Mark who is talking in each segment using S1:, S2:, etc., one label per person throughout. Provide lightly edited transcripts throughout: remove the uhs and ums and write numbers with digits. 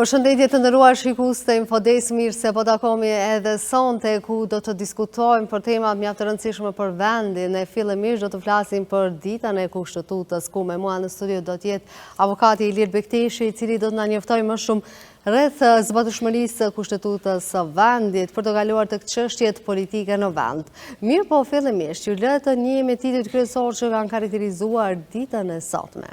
S1: Përshëndetje të nderuar shikues të Infodes, mirë se po takohemi edhe sonte ku do të diskutojmë për tema mjaft të rëndësishme për vendin. Ne fillimisht do të flasim për ditën e Kushtetutës, ku me mua në studio do të jetë avokati Ilir Bekteshi, i cili do të na njoftojë më shumë rreth zbatshmërisë së Kushtetutës së vendit për të kaluar tek çështjet politike në vend. Mirë, po fillimisht ju le të njihemi titujt kryesorë që kanë karakterizuar ditën e sotme.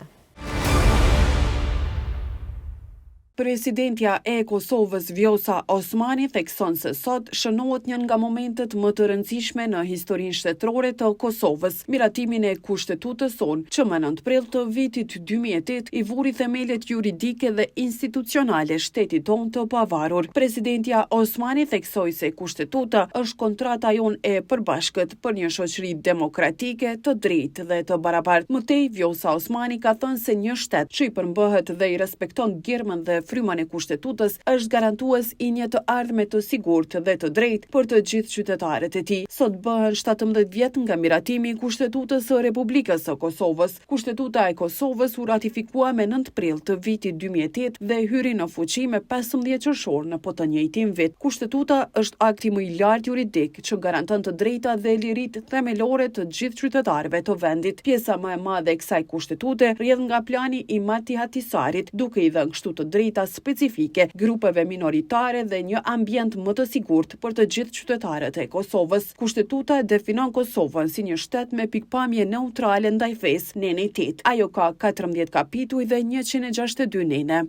S2: Presidentja e Kosovës Vjosa Osmani thekson se sot shënohet një nga momentet më të rëndësishme në historinë shtetërore të Kosovës, miratimin e Kushtetutës sonë, që më 9 prill të vitit 2008 i vuri themelet juridike dhe institucionale shtetit tonë të pavarur. Presidentja Osmani theksoi se Kushtetuta është kontrata jonë e përbashkët për një shoqëri demokratike, të drejtë dhe të barabartë. Mëtej, Vjosa Osmani ka thënë se një shtet që i përmbëhet dhe i respekton girmën dhe frymën e Kushtetutës është garantues i një të ardhme të sigurt dhe të drejtë për të gjithë qytetarët e tij. Sot bëhen 17 vjet nga miratimi i Kushtetutës së Republikës së Kosovës. Kushtetuta e Kosovës u ratifikua me 9 prill të vitit 2008 dhe hyri në fuqi me 15 qershor në të njëjtin vit. Kushtetuta është akti më i lartë juridik që garanton të drejtat dhe liritë themelore të gjithë qytetarëve të vendit. Pjesa më e madhe e kësaj kushtetute rrjedh nga plani i Mati Hatisarit, duke i dhënë kështu të drejta specifike grupeve minoritare dhe një ambient më të sigurt për të gjithë qytetarët e Kosovës. Kushtetuta definon Kosovën si një shtet me pikpamje neutrale ndaj fesë, nene 8. Ajo ka 14 kapituj dhe 162 nene.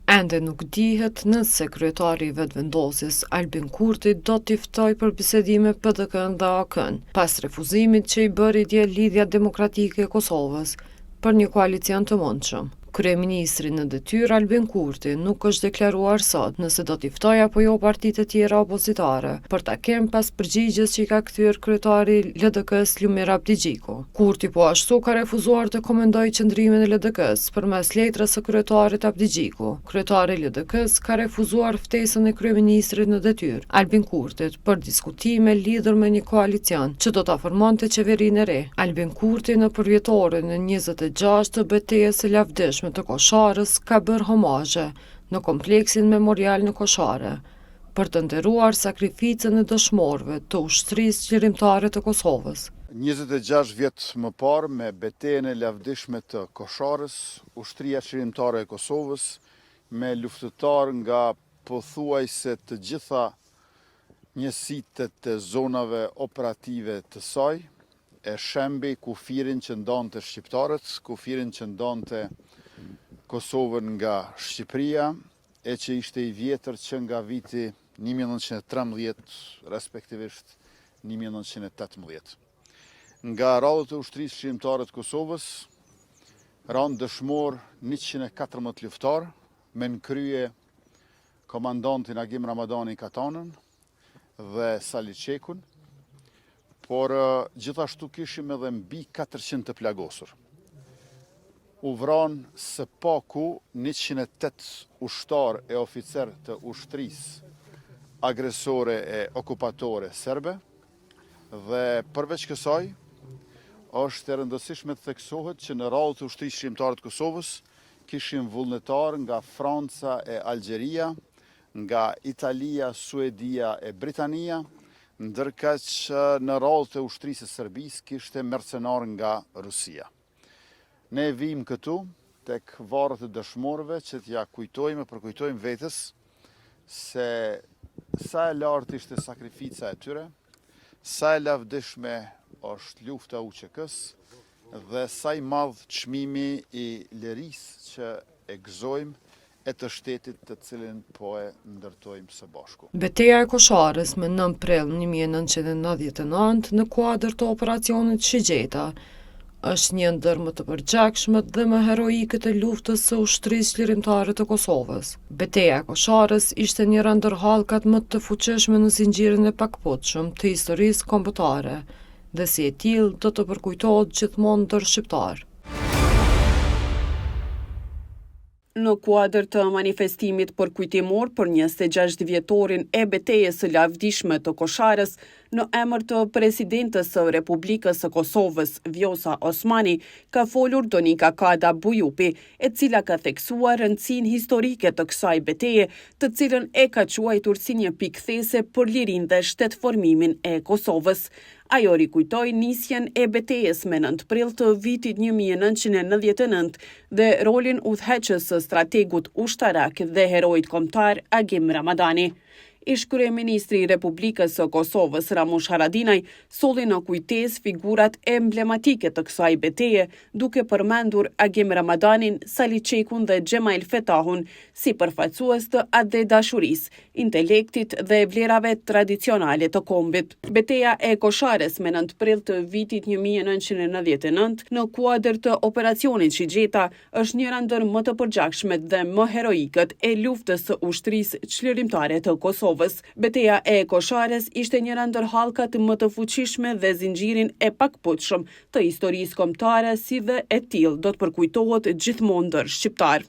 S3: Ende nuk dihet nëse kryetari i vetëvendosjes Albin Kurti do t'i ftoj për bisedime PDK-n dhe AK-n, pas refuzimit që i bëri dje Lidhja Demokratike e Kosovës për një koalicion të mundshëm. Kryeministri në detyrë Albin Kurti nuk është deklaruar sot nëse do t'i ftoj apo jo partitë e tjera opozitare për takim pas përgjigjes që i ka kthyer kryetari LDK-s Lumir Abdigjiku. Kurti po ashtu ka refuzuar të komentojë qëndrimin e LDK-s përmes letrës së kryetarit Abdigjiku. Kryetari i LDK-s ka refuzuar ftesën e kryeministrit në detyrë Albin Kurtit për diskutime lidhur me një koalicion që do ta formonte qeverinë e re. Albin Kurti në përvjetorin e 26 të betejës së lavdishme të Kosharës ka bërë homazhe në kompleksin memorial në Koshare për të nderuar sakrificën e dëshmorëve të ushtrisë qlirimtare të Kosovës.
S4: 26 vjet më parë me betejën e lavdishme të Kosharës, ushtria qlirimtare e Kosovës me luftëtar nga pothuajse të gjitha njësitë të zonave operative të saj, e shembi kufirin që ndonte shqiptarët, kufirin që ndonte Kosovën nga Shqipëria, e që ishte i vjetër që nga viti 1913, respektivisht 1918. Nga radhët e ushtrisë qlirimtare të Kosovës, ranë dëshmor 114 luftar, me në krye komandantin Agim Ramadani Katanën dhe Sali Qekun, por gjithashtu kishim edhe mbi 400 të plagosur. U vranë së paku 108 ushtar e oficer të ushtrisë agresore e okupatore serbe dhe përveç kësaj është e rëndësishme të theksohet që në radhë të ushtrisë qlirimtare të Kosovës kishim vullnetar nga Franca e Algjeria, nga Italia, Suedia e Britania, ndërka që në radhë të ushtrisë së Serbisë kishte mercenar nga Rusia. Ne vim këtu tek varët e dëshmorëve që t'ja kujtojmë, përkujtojmë vetës se sa e lartë ishte sakrifica e tyre, sa e lavdishme është lufta UÇK-s dhe sa i madh çmimi i lirisë që e gëzojmë e të shtetit të cilin po e ndërtojmë së bashku.
S3: Betejë e Kosharës me 9 prill 1999 në kuadër të operacionit Shigjeta është një ndër më të përgjakshmet dhe më heroikët e luftës së ushtrisë qlirimtare të Kosovës. Betejë e Kosharës ishte njëra ndër hallkat më të fuqishme në zinxhirin e pakputshëm të historisë kombëtare dhe si e tillë do të përkujtohet gjithmonë ndër shqiptar.
S2: Në kuadër të manifestimit përkujtimor për 26 vjetorin e betejës së lavdishme të Kosharës, Në emër të presidentës së Republikës së Kosovës, Vjosa Osmani, ka folur Donika Kada Bujupi, e cila ka theksuar rëndësinë historike të kësaj betejë, të cilën e ka quajtur si një pikë these për lirinë dhe shtetformimin e Kosovës. Ajo rikujtoi nisjen e betejës me 9 prill të vitit 1999 dhe rolin udhëheqës së strategut ushtarak dhe heroit kombëtar Agim Ramadani. Ish-kryeministri i Republikës së Kosovës, Ramush Haradinaj, solli në kujtesë figurat emblematike të kësaj beteje, duke përmendur Agim Ramadanin, Sali Çekun dhe Xhemail Fetahun si përfaqësues të atë dhe dashurisë, intelektit dhe vlerave tradicionale të kombit. Beteja e Koshares me 9 prill të vitit 1999 në kuadër të operacionit Shigjeta është njëra ndër më të përgjakshmet dhe më heroikët e luftës së ushtrisë çlirimtare të Kosovës. Beteja e Koshares ishte njëra ndër hallkat më të fuqishme dhe zinxhirin e pakputshëm të historisë kombëtare, si dhe e tillë do të përkujtohet gjithmonë ndër shqiptar.